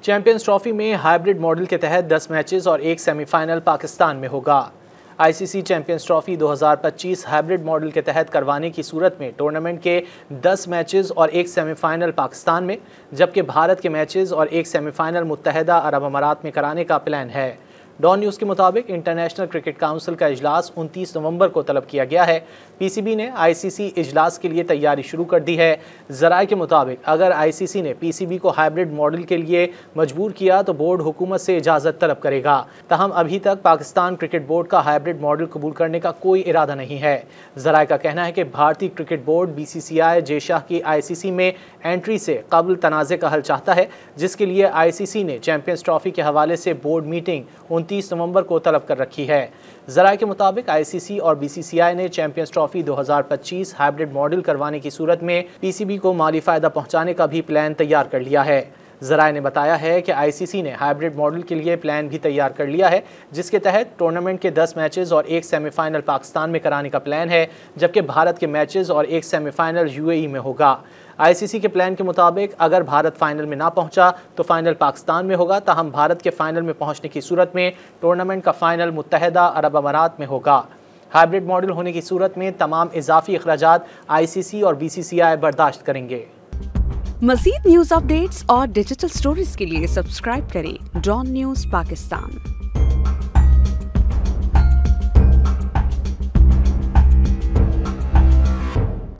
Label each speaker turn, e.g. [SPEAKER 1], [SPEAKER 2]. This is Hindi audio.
[SPEAKER 1] चैंपियंस ट्रॉफी में हाइब्रिड मॉडल के तहत 10 मैचेस और एक सेमीफाइनल पाकिस्तान में होगा। ICC champions trophy 2025 hybrid model के तहत करवाने की सूरत में टूर्नामेंट के 10 मैचेस और एक सेमीफाइनल पाकिस्तान में, जबकि भारत के मैचेस और एक सेमीफाइनल मुत्तहदा अरब अमारात में कराने का प्लान है। डॉन न्यूज़ के मुताबिक इंटरनेशनल क्रिकेट काउंसिल का इजलास 29 नवंबर को तलब किया गया है। पीसीबी ने आईसीसी इजलास के लिए तैयारी शुरू कर दी है। ज़राए के मुताबिक अगर आईसीसी ने पीसीबी को हाइब्रिड मॉडल के लिए मजबूर किया तो बोर्ड हुकूमत से इजाज़त तलब करेगा। तहम अभी तक पाकिस्तान क्रिकेट बोर्ड का हाइब्रिड मॉडल कबूल करने का कोई इरादा नहीं है। ज़राए का कहना है कि भारतीय cricket board BCCI Jay Shah की आईसीसी में एंट्री से कबल तनाज़े का हल चाहता है, जिसके लिए आईसीसी ने चैंपियंस ट्रॉफी के हवाले से बोर्ड मीटिंग 29 नवंबर को तलब कर रखी है। ज़राए के मुताबिक आईसीसी और बीसीसीआई ने चैंपियंस ट्रॉफी 2025 हाइब्रिड मॉडल करवाने की सूरत में पीसीबी को माली फ़ायदा पहुंचाने का भी प्लान तैयार कर लिया है। ज़राए ने बताया है कि आईसीसी ने हाइब्रिड मॉडल के लिए प्लान भी तैयार कर लिया है, जिसके तहत टूर्नामेंट के 10 मैचेस और एक सेमीफाइनल पाकिस्तान में कराने का प्लान है, जबकि भारत के मैचेस और एक सेमीफाइनल यूएई में होगा। आईसीसी के प्लान के मुताबिक अगर भारत फाइनल में ना पहुंचा तो फाइनल पाकिस्तान में होगा। ताहम भारत के फाइनल में पहुंचने की सूरत में टूर्नामेंट का फाइनल मुत्तहदा अरब अमारात में होगा। हाइब्रिड मॉडल होने की सूरत में तमाम इजाफी अखराजात आईसीसी और बीसीसीआई बर्दाश्त करेंगे।
[SPEAKER 2] मज़ीद न्यूज़ अपडेट्स और डिजिटल स्टोरीज के लिए सब्सक्राइब करें डॉन न्यूज़ पाकिस्तान।